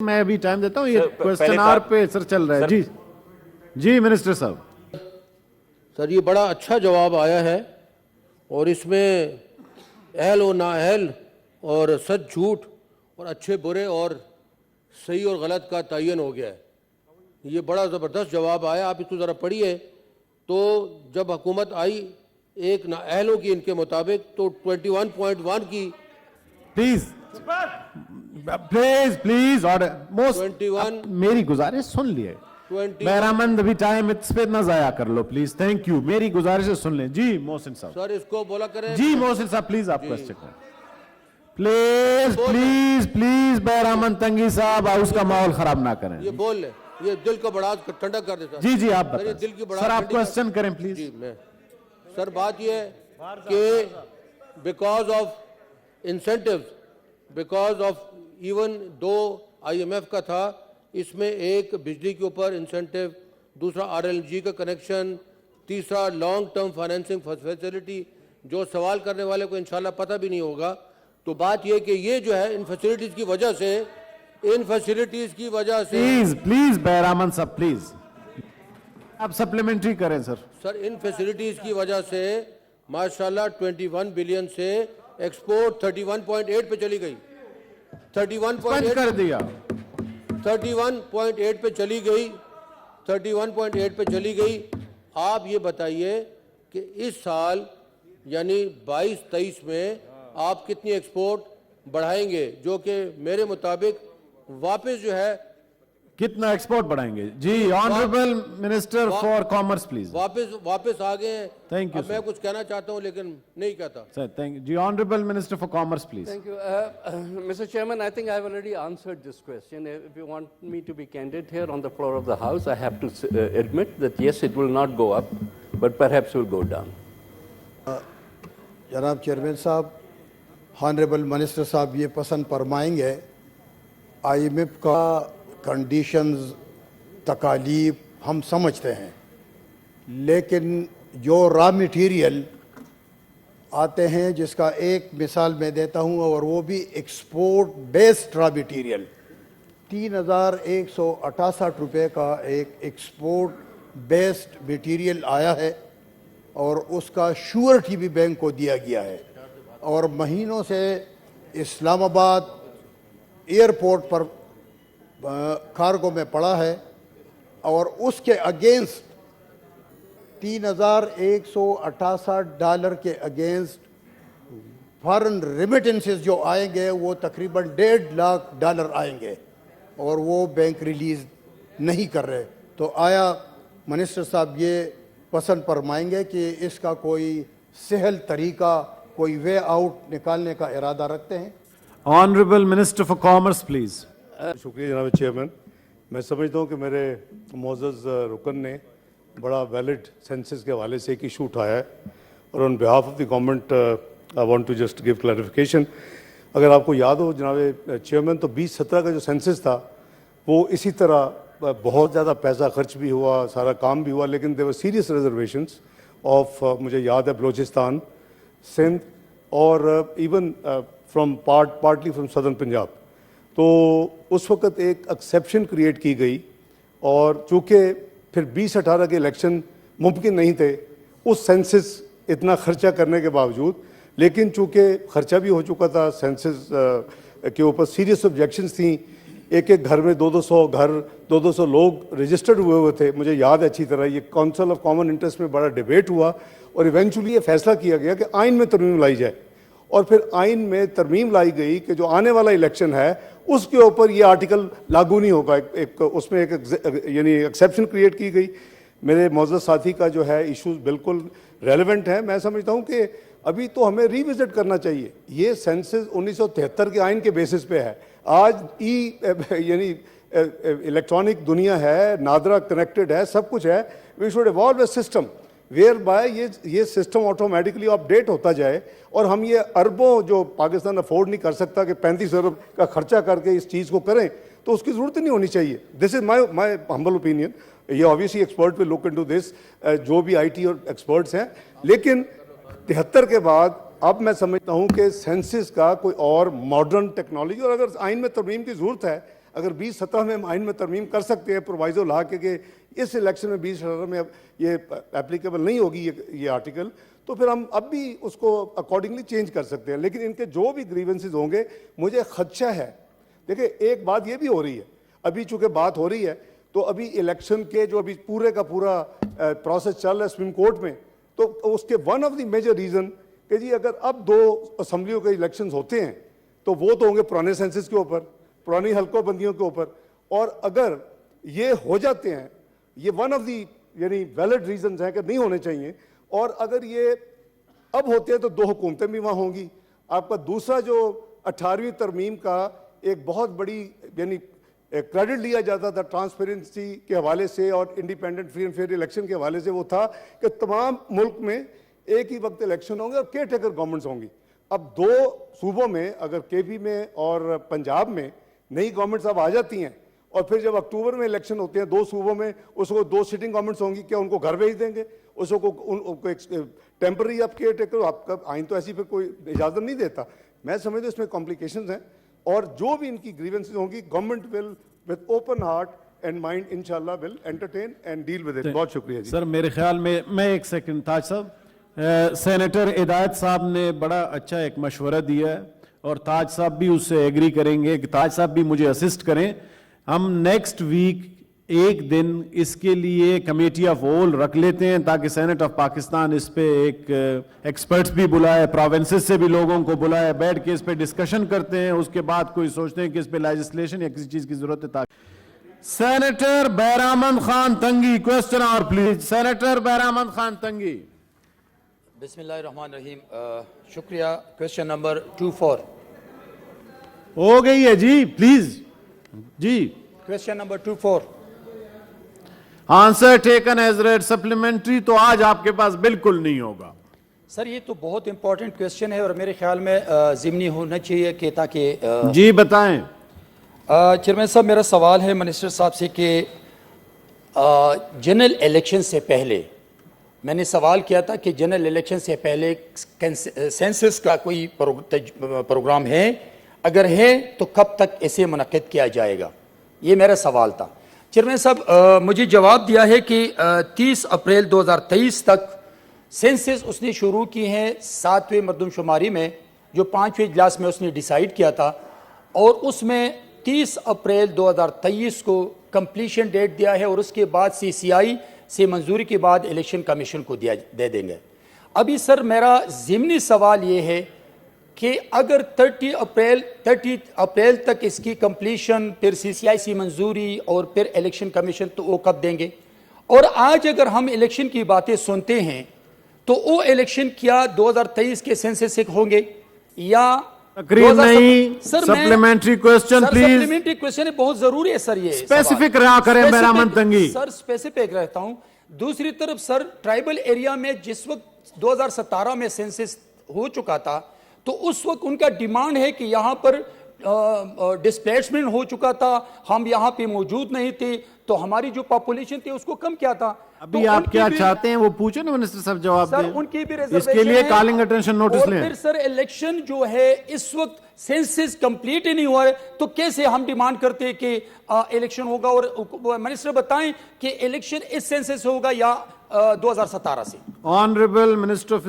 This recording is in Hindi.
मैं अभी टाइम देता हूँ, ये क्वेश्चन आवर पे सर चल रहा है। जी जी मिनिस्टर साहब। सर ये बड़ा अच्छा जवाब आया है और इसमें अहल और नाअहल और सच झूठ और अच्छे बुरे और सही और गलत का तयन हो गया है। ये बड़ा ज़बरदस्त जवाब आया, आप इसको ज़रा पढ़िए। तो जब हुकूमत आई एक नाअहलों की इनके मुताबिक तो 21.1 की please please please order. Most 21 मेरी गुजारिश सुन लिए। 21 मेहरामंद अभी टाइम इस पे ना जाया कर लो प्लीज। थैंक यू, मेरी गुजारिश है सुन लें। जी मोहसिन साहब। सर इसको बोला करें। जी मोहसिन साहब प्लीज आप क्वेश्चन करें प्लीज प्लीज प्लीज। बैरामन तंगी साहब हाउस का माहौल खराब ना करें। ये बोल ले, ये दिल का बड़ा ठंडा कर देता। जी जी आप सर ये बताएं। दिल की बड़ा सर आप क्वेश्चन करें प्लीज। जी मैं सर बात ये है कि because of incentives, because of even though IMF का था, इसमें एक बिजली के ऊपर इंसेंटिव, दूसरा RLG का कनेक्शन, तीसरा लॉन्ग टर्म फाइनेंसिंग फैसिलिटी, जो सवाल करने वाले को इंशाल्लाह पता भी नहीं होगा। तो बात यह कि ये जो है इन फैसिलिटीज की वजह से, इन फैसिलिटीज की वजह से प्लीज प्लीज बैरामन साहब प्लीज आप सप्लीमेंट्री करें सर। सर इन फैसिलिटीज की वजह से माशाल्लाह 21 बिलियन से एक्सपोर्ट 31.8 पे चली गई। 31.8 कर दिया। 31.8 पे चली गई, 31.8 पे चली गई। आप ये बताइए कि इस साल यानी 22-23 में आप कितनी एक्सपोर्ट बढ़ाएंगे, जो कि मेरे मुताबिक वापस जो है कितना एक्सपोर्ट बढ़ाएंगे? जी honourable minister for commerce please. वापस आ गए हैं। Thank you, अब मैं कुछ कहना चाहता हूं लेकिन नहीं कहता। Sir thank you. जी honourable minister for commerce please. Thank you. Mr. Chairman, I think I've already answered this question. If you want me to be candid here on the floor of the House, I have to admit that yes, it will not go up, but perhaps will go down. जनाब चेयरमैन साहब, ऑनरेबल मिनिस्टर साहब ये पसंद फरमाएंगे, IMF का कंडीशंस तकालीफ हम समझते हैं, लेकिन जो रॉ मटेरियल आते हैं, जिसका एक मिसाल मैं देता हूं और वो भी एक्सपोर्ट बेस्ड रॉ मटेरियल, 3168 रुपये का एक एक्सपोर्ट बेस्ड मटेरियल आया है और उसका श्योरिटी भी बैंक को दिया गया है और महीनों से इस्लामाबाद एयरपोर्ट पर कार्गो में पड़ा है और उसके अगेंस्ट $3168 के अगेंस्ट फॉरेन रेमिटेंसेस जो आएंगे वो तकरीबन $1.5 लाख आएंगे और वो बैंक रिलीज़ नहीं कर रहे। तो आया मिनिस्टर साहब ये पसंद फरमाएंगे कि इसका कोई सहल तरीका, कोई वे आउट निकालने का इरादा रखते हैं? Honourable minister for commerce please. शुक्रिया जनाब चेयरमैन। मैं समझता हूँ कि मेरे मोअज़्ज़ज़ रुकन ने बड़ा वैलिड सेंसस के हवाले से एक इशू उठाया है और on behalf of the government I want to just give clarification. अगर आपको याद हो जनाब चेयरमैन, तो 2017 का जो सेंसस था वो इसी तरह बहुत ज़्यादा पैसा खर्च भी हुआ, सारा काम भी हुआ, लेकिन देवर सीरियस रिजर्वेशंस ऑफ मुझे याद है बलूचिस्तान, सिंध और even from partly from southern Punjab. तो उस वक्त एक एक्सेप्शन क्रिएट की गई और चूँकि फिर 2018 के इलेक्शन मुमकिन नहीं थे उस सेंसस इतना खर्चा करने के बावजूद, लेकिन चूँकि खर्चा भी हो चुका था, सेंसस के ऊपर सीरियस ऑब्जेक्शंस थी, एक एक घर में 200 घर 200 लोग रजिस्टर्ड हुए थे। मुझे याद है अच्छी तरह, ये काउंसिल ऑफ कॉमन इंटरेस्ट में बड़ा डिबेट हुआ और इवेंचुअली ये फैसला किया गया कि आइन में तरमीम लाई जाए और फिर आइन में तरमीम लाई गई कि जो आने वाला इलेक्शन है उसके ऊपर ये आर्टिकल लागू नहीं होगा। एक उसमें एक यानी एक्सेप्शन क्रिएट की गई। मेरे मौजूद साथी का जो है इशूज़ बिल्कुल रेलेवेंट है। मैं समझता हूँ कि अभी तो हमें रिविजिट करना चाहिए। ये सेंसस 1973 के आइन के बेसिस पे है। आज यानी इलेक्ट्रॉनिक दुनिया है, नादरा कनेक्टेड है, सब कुछ है। We should evolve a system whereby ये सिस्टम ऑटोमेटिकली अपडेट होता जाए और हम ये अरबों जो पाकिस्तान अफोर्ड नहीं कर सकता कि 35 अरब का खर्चा करके इस चीज़ को करें, तो उसकी ज़रूरत ही नहीं होनी चाहिए। This is my humble opinion. ये obviously expert will look into this, जो भी IT और एक्सपर्ट्स हैं, लेकिन 73 के बाद अब मैं समझता हूँ कि सेंसस का कोई और मॉडर्न टेक्नोलॉजी, और अगर आइन में तरमीम की ज़रूरत है, अगर 2017 में हम आइन में तरमीम कर सकते हैं प्रोवाइजो ला के इस इलेक्शन में 2018 में अब ये एप्लीकेबल नहीं होगी ये आर्टिकल, तो फिर हम अब भी उसको अकॉर्डिंगली चेंज कर सकते हैं। लेकिन इनके जो भी ग्रीवेंसेज होंगे, मुझे खदशा है, देखिए एक बात ये भी हो रही है, अभी चूंकि बात हो रही है तो अभी इलेक्शन के जो अभी पूरे का पूरा प्रोसेस चल रहा है सुप्रीम कोर्ट में, तो उसके one of the major reason कि जी अगर अब 2 असम्बलियों के इलेक्शंस होते हैं तो वो तो होंगे पुराने सेंसस के ऊपर, पुरानी हल्कों बंदियों के ऊपर, और अगर ये हो जाते हैं, ये वन ऑफ दी यानी वैलिड रीजन हैं कि नहीं होने चाहिए, और अगर ये अब होते हैं तो 2 हुकूमतें भी वहाँ होंगी। आपका दूसरा जो 18वीं तरमीम का एक बहुत बड़ी यानी क्रेडिट लिया जाता था ट्रांसपेरेंसी के हवाले से और independent free and fair election के हवाले से, वो था कि तमाम मुल्क में एक ही वक्त इलेक्शन होंगे और केयर टेकर गवर्नमेंट्स होंगी। अब 2 सूबों में, अगर केपी में और पंजाब में नई गवर्नमेंट्स अब आ जाती हैं और फिर जब अक्टूबर में इलेक्शन होते हैं 2 सूबों में, उसको 2 सिटिंग गवर्नमेंट्स होंगी, क्या उनको घर भेज देंगे? उसको एक टेम्पररी आप केयर टेकर, आपका आइन तो ऐसी फिर कोई इजाज़त नहीं देता। मैं समझता हूं इसमें कॉम्प्लिकेशंस हैं, और जो भी इनकी ग्रीवेंसेस होंगी government will with open heart and mind इंशाल्लाह will entertain and deal with it. बहुत शुक्रिया जी। सर मेरे ख्याल में, मैं एक सेकंड, ताज साहब, सेनेटर हिदायत साहब ने बड़ा अच्छा एक मशवरा दिया है और ताज साहब भी उससे एग्री करेंगे कि ताज साहब भी मुझे असिस्ट करें। हम नेक्स्ट वीक एक दिन इसके लिए कमेटी ऑफ ऑल रख लेते हैं ताकि सेनेट ऑफ पाकिस्तान इस पे एक एक्सपर्ट्स भी बुलाए, प्रोविंसेस से भी लोगों को बुलाए, बैठ के इस पे डिस्कशन करते हैं, उसके बाद कोई सोचते हैं कि इस पे लेजिस्लेशन या किसी चीज की जरूरत है। ताकि सेनेटर बैरामंद खान तंगी, क्वेश्चन और प्लीज, सेनेटर बैरामंद खान तंगी। बिस्मिल्लाहिर्रहमानिर्रहीम, शुक्रिया। Question number 24। हो गई है जी, प्लीज जी। Question number 24। Answer taken as read. Supplementary तो आज आपके पास बिल्कुल नहीं होगा। सर ये तो बहुत इंपॉर्टेंट क्वेश्चन है और मेरे ख्याल में ज़िमनी होना चाहिए कि ताकि जी बताएं। चेयरमैन साहब, मेरा सवाल है मिनिस्टर साहब से कि जनरल इलेक्शन से पहले मैंने सवाल किया था कि जनरल इलेक्शन से पहले सेंसस का कोई प्रोग्राम है, अगर है तो कब तक इसे मुनक्किद किया जाएगा, ये मेरा सवाल था। चेयरमैन साहब मुझे जवाब दिया है कि 30 अप्रैल 2023 तक सेंसस उसने शुरू की है 7वें मरदमशुमारी में, जो 5वें इजलास में उसने डिसाइड किया था, और उसमें 30 अप्रैल 2023 को कंप्लीशन डेट दिया है और उसके बाद CCI से मंजूरी के बाद इलेक्शन कमीशन को दे देंगे। अभी सर मेरा ज़िमनी सवाल ये है कि अगर 30 अप्रैल तक इसकी कंप्लीशन, फिर CCI से मंजूरी और फिर इलेक्शन कमीशन, तो वो कब देंगे? और आज अगर हम इलेक्शन की बातें सुनते हैं तो वो इलेक्शन क्या 2023 के सेंसस से होंगे या तकरीर नहीं? Supplementary question please. Supplementary question बहुत जरूरी है सर, ये स्पेसिफिक रहा करें बैरामंद तंगी। सर स्पेसिफिक रहता हूं। दूसरी तरफ सर ट्राइबल एरिया में जिस वक्त 2017 में सेंसस हो चुका था तो उस वक्त उनका डिमांड है कि यहाँ पर डिस्प्लेसमेंट हो चुका था, हम यहाँ पे मौजूद नहीं थे, तो हमारी जो पॉपुलेशन थी उसको कम क्या था। अभी तो आप क्या चाहते हैं वो पूछे ना मिनिस्टर साहब, जवाब सर दें। उनकी भी इसके लिए है। कॉलिंग अटेंशन नोटिस और लें। फिर सर इलेक्शन जो है इस वक्त सेंसस कंप्लीट ही नहीं हुआ है, तो कैसे हम डिमांड करते हैं कि इलेक्शन होगा? और मिनिस्टर बताएं कि इलेक्शन इस सेंसस होगा या 2017 से। Honourable minister of